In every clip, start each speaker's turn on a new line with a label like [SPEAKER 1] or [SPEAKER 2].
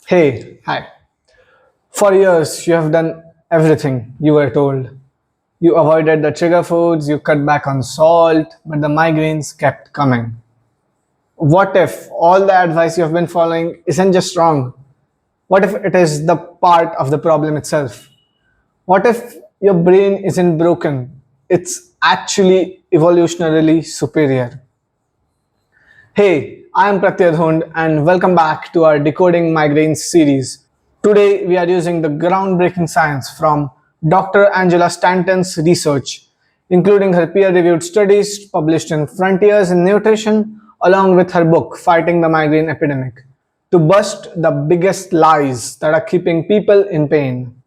[SPEAKER 1] Hey, hi. For years, you have done everything you were told. You avoided the trigger foods, you cut back on salt, but the migraines kept coming. What if all the advice you have been following isn't just wrong? What if it is the part of the problem itself? What if your brain isn't broken? It's actually evolutionarily superior. Hey, I am Pratyadhund and welcome back to our Decoding Migraines series. Today we are using the groundbreaking science from Dr. Angela Stanton's research, including her peer-reviewed studies published in Frontiers in Nutrition, along with her book Fighting the Migraine Epidemic, to bust the biggest lies that are keeping people in pain.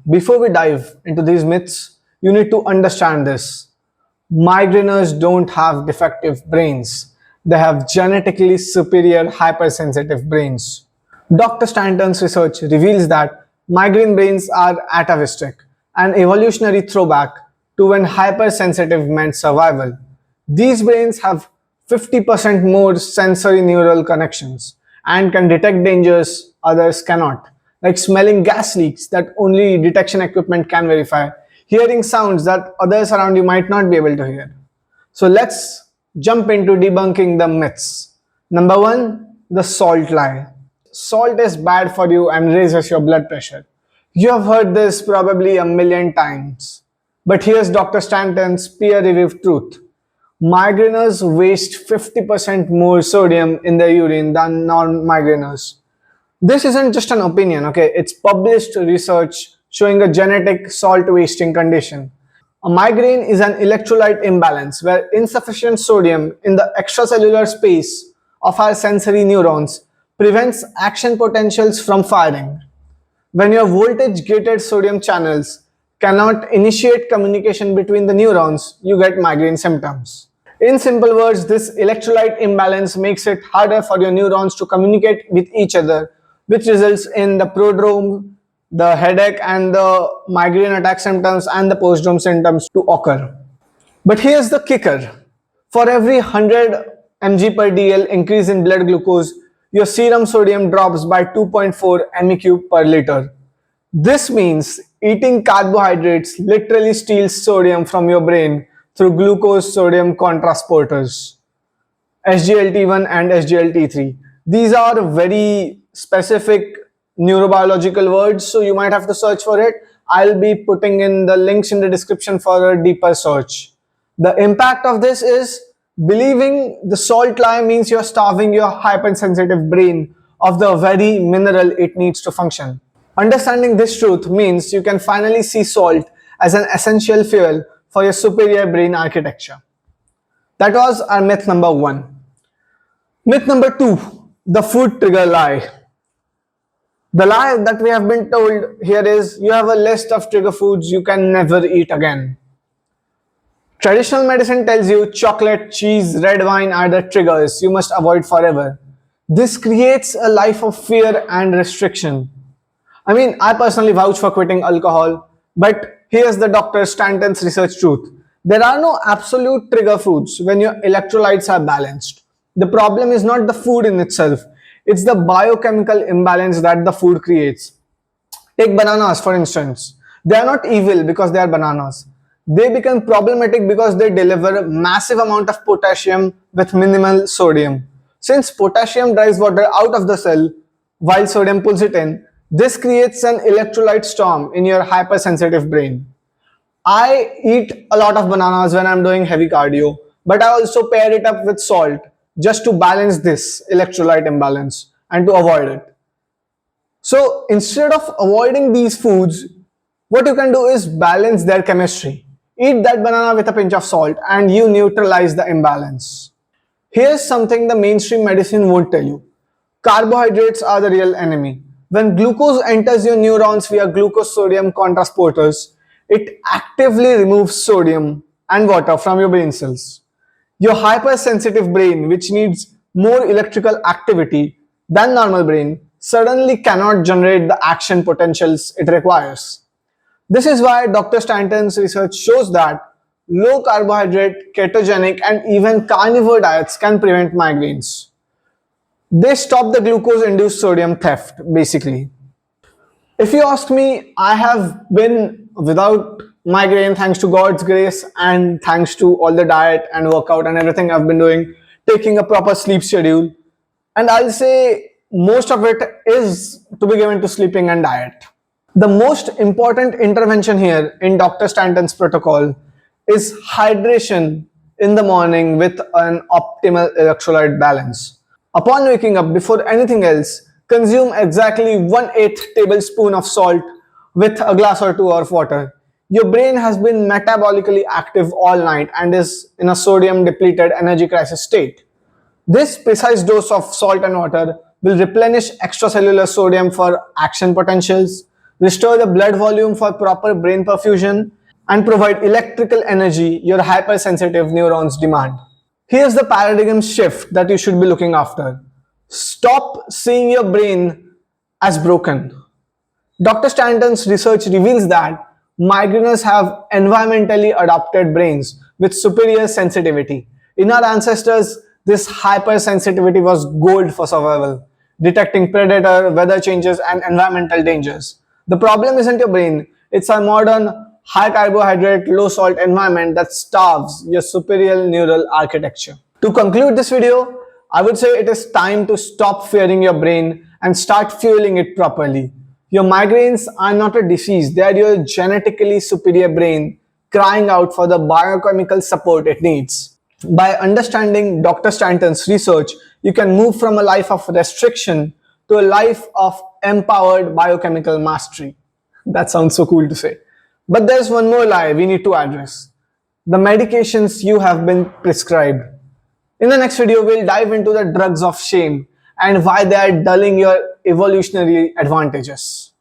[SPEAKER 1] Before we dive into these myths, you need to understand this. Migraineurs don't have defective brains. They have genetically superior hypersensitive brains. Dr. Stanton's research reveals that migraine brains are atavistic, an evolutionary throwback to when hypersensitive meant survival. These brains have 50% more sensory neural connections and can detect dangers others cannot, like smelling gas leaks that only detection equipment can verify, hearing sounds that others around you might not be able to hear. So let's jump into debunking the myths. Number one, the salt lie. Salt is bad for you and raises your blood pressure. You have heard this probably a million times. But here's Dr. Stanton's peer reviewed truth. Migraineurs waste 50% more sodium in their urine than non migraineurs. This isn't just an opinion, okay? It's published research showing a genetic salt wasting condition. A migraine is an electrolyte imbalance where insufficient sodium in the extracellular space of our sensory neurons prevents action potentials from firing. When your voltage gated sodium channels cannot initiate communication between the neurons, you get migraine symptoms. In simple words, this electrolyte imbalance makes it harder for your neurons to communicate with each other, which results in the prodrome, the headache, and the migraine attack symptoms and the postdrome symptoms to occur. But here's the kicker. For every 100 mg per dl increase in blood glucose, your serum sodium drops by 2.4 MEq per liter. This means eating carbohydrates literally steals sodium from your brain through glucose sodium contrasporters, SGLT1 and SGLT3. These are very specific neurobiological words, so you might have to search for it. I'll be putting in the links in the description for a deeper search. The impact of this is believing the salt lie means you're starving your hypersensitive brain of the very mineral it needs to function. Understanding this truth means you can finally see salt as an essential fuel for your superior brain architecture. That was our myth number one. Myth number two, the food trigger lie. The lie that we have been told here is you have a list of trigger foods you can never eat again. Traditional medicine tells you chocolate, cheese, red wine are the triggers you must avoid forever. This creates a life of fear and restriction. I mean, I personally vouch for quitting alcohol, but here's the Dr. Stanton's research truth. There are no absolute trigger foods when your electrolytes are balanced. The problem is not the food in itself, it's the biochemical imbalance that the food creates. Take bananas, for instance. They are not evil because they are bananas. They become problematic because they deliver massive amount of potassium with minimal sodium. Since potassium drives water out of the cell while sodium pulls it in, this creates an electrolyte storm in your hypersensitive brain. I eat a lot of bananas when I'm doing heavy cardio, but I also pair it up with salt just to balance this electrolyte imbalance and to avoid it. So instead of avoiding these foods, what you can do is balance their chemistry. Eat that banana with a pinch of salt and you neutralize the imbalance. Here's something the mainstream medicine won't tell you. Carbohydrates are the real enemy. When glucose enters your neurons via glucose sodium contrasporters, it actively removes sodium and water from your brain cells. Your hypersensitive brain, which needs more electrical activity than normal brain, suddenly cannot generate the action potentials it requires. This is why Dr. Stanton's research shows that low carbohydrate, ketogenic, and even carnivore diets can prevent migraines. They stop the glucose-induced sodium theft, basically. If you ask me, I have been without migraine thanks to God's grace and thanks to all the diet and workout and everything I've been doing, taking a proper sleep schedule. And I'll say most of it is to be given to sleeping and diet. The most important intervention here in Dr. Stanton's protocol is hydration in the morning with an optimal electrolyte balance. Upon waking up, before anything else, consume exactly 1/8 tablespoon of salt with a glass or two of water. Your brain has been metabolically active all night and is in a sodium depleted energy crisis state. This precise dose of salt and water will replenish extracellular sodium for action potentials, restore the blood volume for proper brain perfusion, and provide electrical energy your hypersensitive neurons demand. Here's the paradigm shift that you should be looking after. Stop seeing your brain as broken. Dr. Stanton's research reveals that migraineurs have environmentally adapted brains with superior sensitivity. In our ancestors, this hypersensitivity was gold for survival, detecting predator, weather changes, and environmental dangers. The problem isn't your brain, it's our modern, high carbohydrate, low salt environment that starves your superior neural architecture. To conclude this video, I would say it is time to stop fearing your brain and start fueling it properly. Your migraines are not a disease, they are your genetically superior brain crying out for the biochemical support it needs. By understanding Dr. Stanton's research, you can move from a life of restriction to a life of empowered biochemical mastery. That sounds so cool to say. But there's one more lie we need to address: the medications you have been prescribed. In the next video, we'll dive into the drugs of shame and why they are dulling your evolutionary advantages.